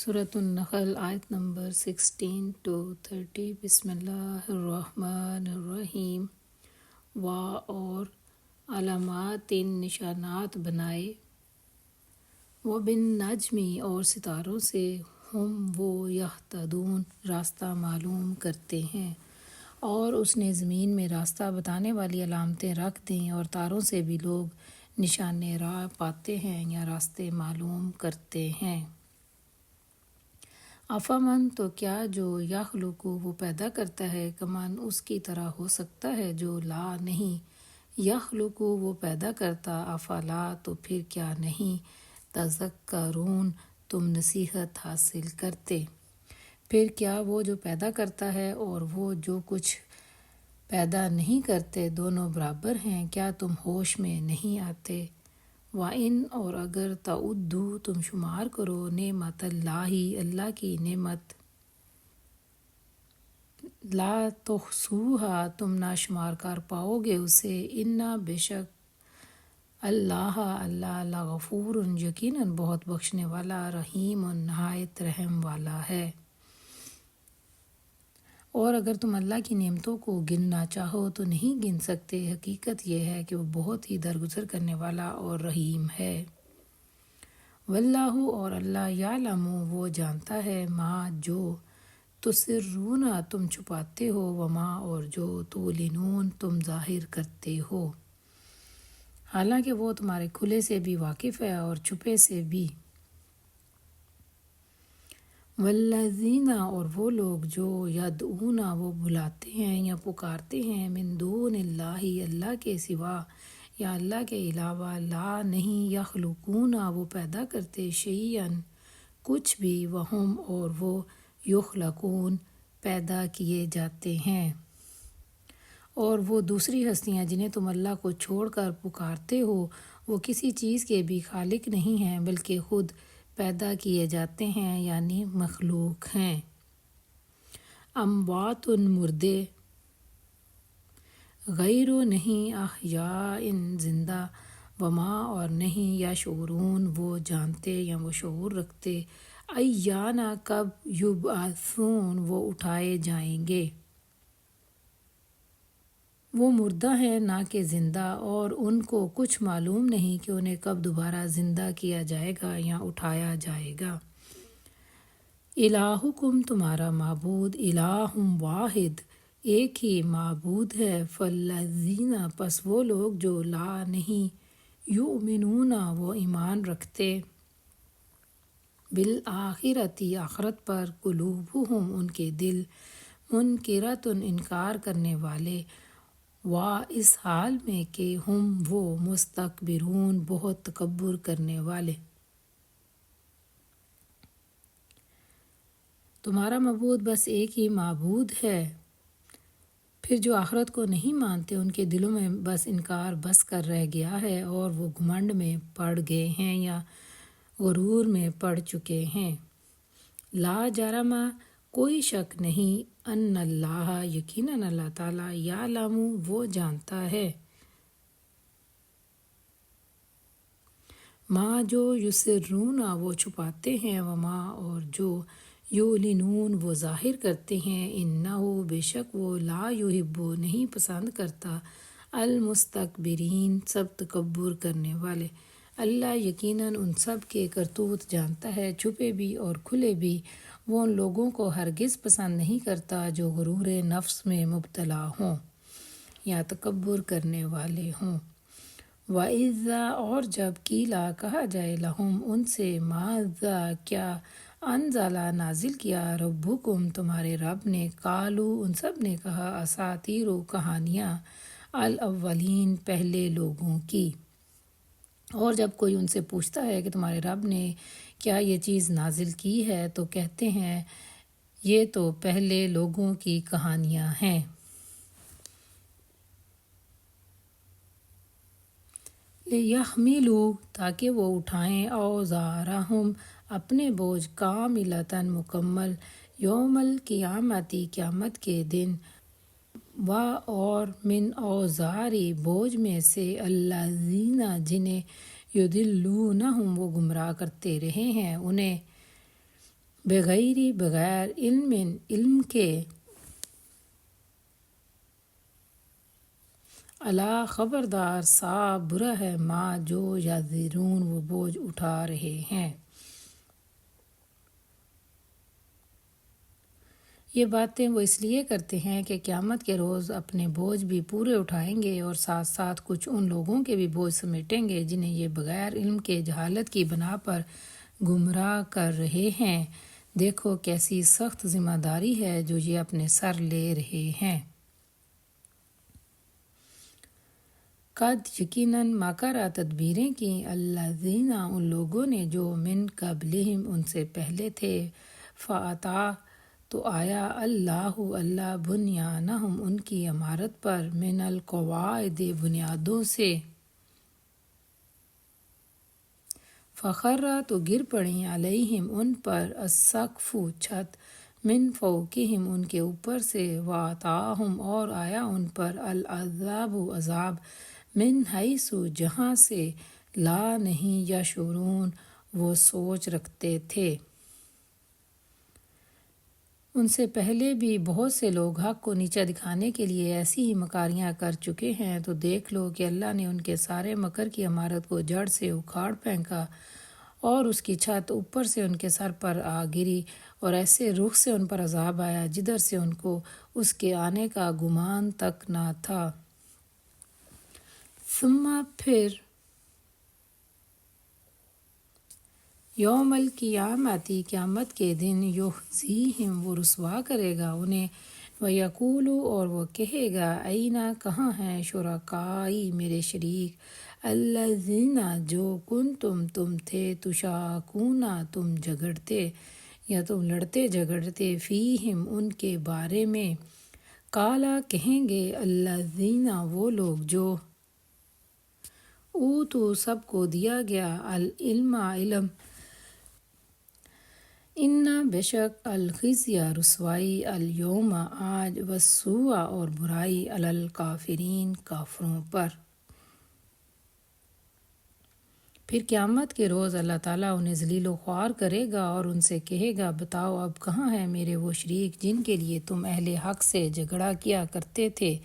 سورۃ النحل آیت number 16 to 30۔ بسم اللہ الرحمن الرحیم۔ اور علامات نشانات بنائے، وبالنجم اور ستاروں سے، ہم وہ یہتدون راستہ معلوم کرتے ہیں۔ اور اس نے زمین میں راستہ بتانے والی علامتیں رکھ دیں، اور تاروں سے بھی لوگ نشانے راہ پاتے ہیں یا راستے معلوم کرتے ہیں۔ افامن تو کیا جو یخلق وہ پیدا کرتا ہے، کمن اس کی طرح ہو سکتا ہے جو لا نہیں یخلق وہ پیدا کرتا، افلا تو پھر کیا نہیں تذکرون تم نصیحت حاصل کرتے۔ پھر کیا وہ جو پیدا کرتا ہے اور وہ جو کچھ پیدا نہیں کرتے دونوں برابر ہیں، کیا تم ہوش میں نہیں آتے؟ وَإِنْ اور اگر تعُدُّوا تم شمار کرو نعمت اللہ کی نعمت، لا تحصوها تم نہ شمار کر پاؤ گے اسے، اِنَّا بے شک اللہ لغفور یقیناً بہت بخشنے والا، رحیم نہایت رحم والا ہے۔ اور اگر تم اللہ کی نعمتوں کو گننا چاہو تو نہیں گن سکتے، حقیقت یہ ہے کہ وہ بہت ہی درگزر کرنے والا اور رحیم ہے۔ واللہ اور اللہ یعلم وہ جانتا ہے، ما جو تسرون تم چھپاتے ہو، وما اور جو تعلنون تم ظاہر کرتے ہو، حالانکہ وہ تمہارے کھلے سے بھی واقف ہے اور چھپے سے بھی۔ والذین اور وہ لوگ جو یدعون وہ بلاتے ہیں یا پکارتے ہیں، من دون اللہ کے سوا یا اللہ کے علاوہ، لا نہیں یخلقون وہ پیدا کرتے، شیئاً کچھ بھی، وہم اور وہ یخلقون پیدا کیے جاتے ہیں۔ اور وہ دوسری ہستیاں جنہیں تم اللہ کو چھوڑ کر پکارتے ہو، وہ کسی چیز کے بھی خالق نہیں ہیں بلکہ خود پیدا کیے جاتے ہیں، یعنی مخلوق ہیں۔ اموات مردے، غیر نہیں احیاء زندہ، وما اور نہیں یشعرون وہ جانتے یا وہ شعور رکھتے، ایان کب یبعثون وہ اٹھائے جائیں گے۔ وہ مردہ ہیں نہ کہ زندہ، اور ان کو کچھ معلوم نہیں کہ انہیں کب دوبارہ زندہ کیا جائے گا یا اٹھایا جائے گا۔ الہکم تمہارا معبود، الہ واحد ایک ہی معبود ہے، فالذین پس وہ لوگ جو لا نہیں یؤمنون وہ ایمان رکھتے، بالآخرۃ آخرت پر، قلوبہم ان کے دل، منکرۃ انکار کرنے والے، اس حال میں کہ ہم وہ مستکبرون بہت تکبر کرنے والے۔ تمہارا معبود بس ایک ہی معبود ہے، پھر جو آخرت کو نہیں مانتے ان کے دلوں میں بس انکار بس کر رہ گیا ہے، اور وہ گھمنڈ میں پڑ گئے ہیں یا غرور میں پڑ چکے ہیں۔ لا جرم کوئی شک نہیں، ان اللہ یقیناً اللہ تعالیٰ، یعلم وہ جانتا ہے، ما جو یسرون وہ چھپاتے ہیں، وما اور جو یعلنون وہ ظاہر کرتے ہیں، انہ بے شک وہ لا یحب نہیں پسند کرتا، المستکبرین سب تکبر کرنے والے۔ اللہ یقیناً ان سب کے کرتوت جانتا ہے، چھپے بھی اور کھلے بھی۔ وہ ان لوگوں کو ہرگز پسند نہیں کرتا جو غرور نفس میں مبتلا ہوں یا تکبر کرنے والے ہوں۔ وَإِذَا اور جب قیلا کہا جائے لہم ان سے، ماذا کیا، انزل نازل کیا، ربکم تمہارے رب نے، قالوا ان سب نے کہا، اساطیر کہانیاں، الاولین پہلے لوگوں کی۔ اور جب کوئی ان سے پوچھتا ہے کہ تمہارے رب نے کیا یہ چیز نازل کی ہے، تو کہتے ہیں یہ تو پہلے لوگوں کی کہانیاں ہیں۔ لِيَحْمِلُوا تاکہ وہ اٹھائیں، اوزارہم اپنے بوجھ، کاملۃ مکمل، یوم القیامت قیامت کے دن، اور من اوزار بوجھ میں سے، الذین جنہیں یضلونہم وہ گمراہ کرتے رہے ہیں انہیں، بغیر علم کے الا خبردار صاحب برا ہے ما جو یزرون وہ بوجھ اٹھا رہے ہیں۔ یہ باتیں وہ اس لیے کرتے ہیں کہ قیامت کے روز اپنے بوجھ بھی پورے اٹھائیں گے اور ساتھ ساتھ کچھ ان لوگوں کے بھی بوجھ سمیٹیں گے جنہیں یہ بغیر علم کے جہالت کی بنا پر گمراہ کر رہے ہیں۔ دیکھو کیسی سخت ذمہ داری ہے جو یہ اپنے سر لے رہے ہیں۔ قد یقیناً مکرہ تدبیریں کی الذین ان لوگوں نے جو من قبلہم ان سے پہلے تھے، فأتیٰ تو آیا اللہ بنیانہم ان کی عمارت پر من القواعد بنیادوں سے، فخر تو گر پڑیں علیہم ان پر السقف چھت، من فوقہم ان کے اوپر سے، واتاہم اور آیا ان پر العذاب عذاب، من حیث جہاں سے، لا نہیں یشعرون وہ سوچ رکھتے تھے۔ ان سے پہلے بھی بہت سے لوگ حق کو نیچا دکھانے کے لیے ایسی ہی مکاریاں کر چکے ہیں، تو دیکھ لو کہ اللہ نے ان کے سارے مکر کی عمارت کو جڑ سے اکھاڑ پھینکا اور اس کی چھت اوپر سے ان کے سر پر آ گری، اور ایسے رخ سے ان پر عذاب آیا جدھر سے ان کو اس کے آنے کا گمان تک نہ تھا۔ ثم پھر یوم القیامت قیامت کے دن یخزیہم وہ رسوا کرے گا انہیں، ویقول اور وہ کہے گا اینہ کہاں ہیں شرکائی میرے شریک، الذین جو کنتم تم تھے، تشاکون تم جھگڑتے یا تم لڑتے جھگڑتے، فیہم ان کے بارے میں، قالا کہیں گے الذین وہ لوگ جو اوتوا سب کو دیا گیا العلم علم، ان بے شک الخزی رسوائی، الیوم آج، والسوء اور برائی، علی الکافرین کافروں پر۔ پھر قیامت کے روز اللہ تعالیٰ انہیں ذلیل و خوار کرے گا اور ان سے کہے گا بتاؤ اب کہاں ہیں میرے وہ شریک جن کے لیے تم اہل حق سے جھگڑا کیا کرتے تھے۔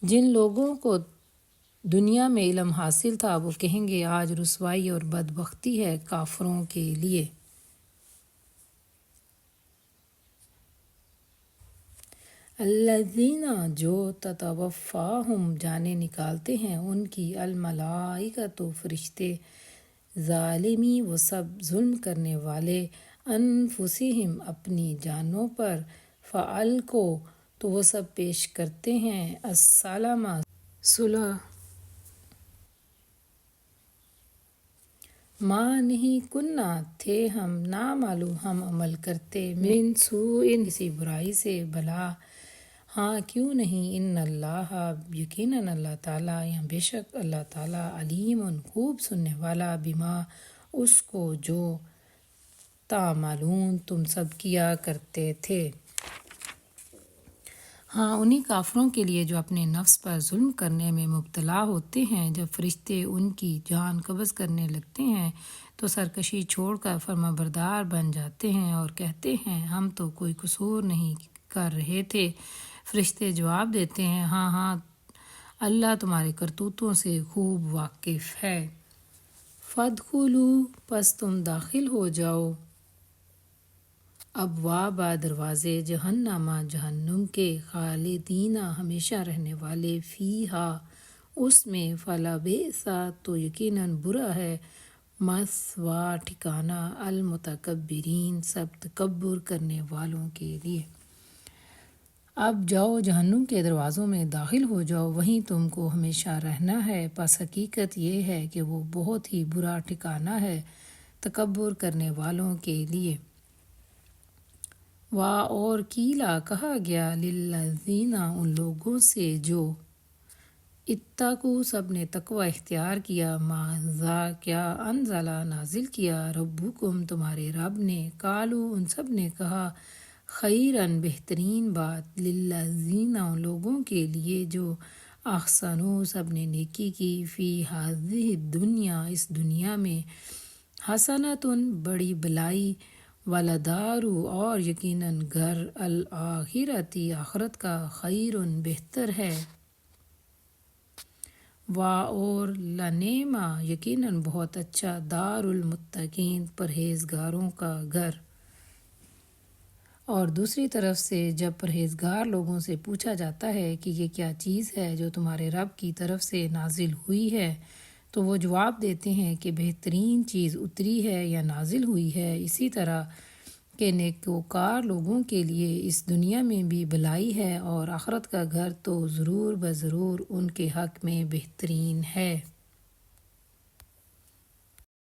جن لوگوں کو دنیا میں علم حاصل تھا وہ کہیں گے آج رسوائی اور بدبختی ہے کافروں کے لیے۔ الذین جو تتوفاہم جانیں نکالتے ہیں ان کی، الملائکۃ فرشتے، ظالمی وہ سب ظلم کرنے والے، انفسہم اپنی جانوں پر، فالقوا تو وہ سب پیش کرتے ہیں السلام صلح، ما نہیں کننا تھے ہم نعمل ہم عمل کرتے، من سوء کسی برائی سے، بلا ہاں کیوں نہیں، ان اللہ یقیناً اللہ تعالیٰ یا بے شک اللہ تعالیٰ، علیم خوب سننے والا، بما اس کو جو تعملون تم سب کیا کرتے تھے۔ ہاں انہی کافروں کے لیے جو اپنے نفس پر ظلم کرنے میں مبتلا ہوتے ہیں، جب فرشتے ان کی جان قبض کرنے لگتے ہیں تو سرکشی چھوڑ کر فرمانبردار بن جاتے ہیں اور کہتے ہیں ہم تو کوئی قصور نہیں کر رہے تھے۔ فرشتے جواب دیتے ہیں ہاں ہاں اللہ تمہارے کرتوتوں سے خوب واقف ہے۔ فادخلوا پس تم داخل ہو جاؤ، ابواب دروازے، جہنم جہنم کے، خالدین ہمیشہ رہنے والے، فیہا اس میں، فلبئس تو یقیناً برا ہے، مثوی ٹھکانہ، المتکبرین سب تکبر کرنے والوں کے لیے۔ اب جاؤ جہنم کے دروازوں میں داخل ہو جاؤ، وہیں تم کو ہمیشہ رہنا ہے، پس حقیقت یہ ہے کہ وہ بہت ہی برا ٹھکانہ ہے تکبر کرنے والوں کے لیے۔ اور قیلا کہا گیا للذین ان لوگوں سے جو اتقوا سب نے تقوی اختیار کیا، ماذا کیا انزل نازل کیا، ربکم تمہارے رب نے، قالوا ان سب نے کہا خیراً بہترین بات، للذین ان لوگوں کے لیے جو احسنوا سب نے نیکی کی، فی ہذہ الدنیا اس دنیا میں، حسنۃ بڑی بلائی، ولدارو اور یقیناً گھر الآخرتی آخرت کا خیر بہتر ہے، اور لنعما یقیناً بہت اچھا، دار المتقین پرہیزگاروں کا گھر۔ اور دوسری طرف سے جب پرہیزگار لوگوں سے پوچھا جاتا ہے کہ یہ کیا چیز ہے جو تمہارے رب کی طرف سے نازل ہوئی ہے، تو وہ جواب دیتے ہیں کہ بہترین چیز اتری ہے یا نازل ہوئی ہے، اسی طرح کہ نیکوکار لوگوں کے لیے اس دنیا میں بھی بھلائی ہے، اور آخرت کا گھر تو ضرور بضرور ان کے حق میں بہترین ہے۔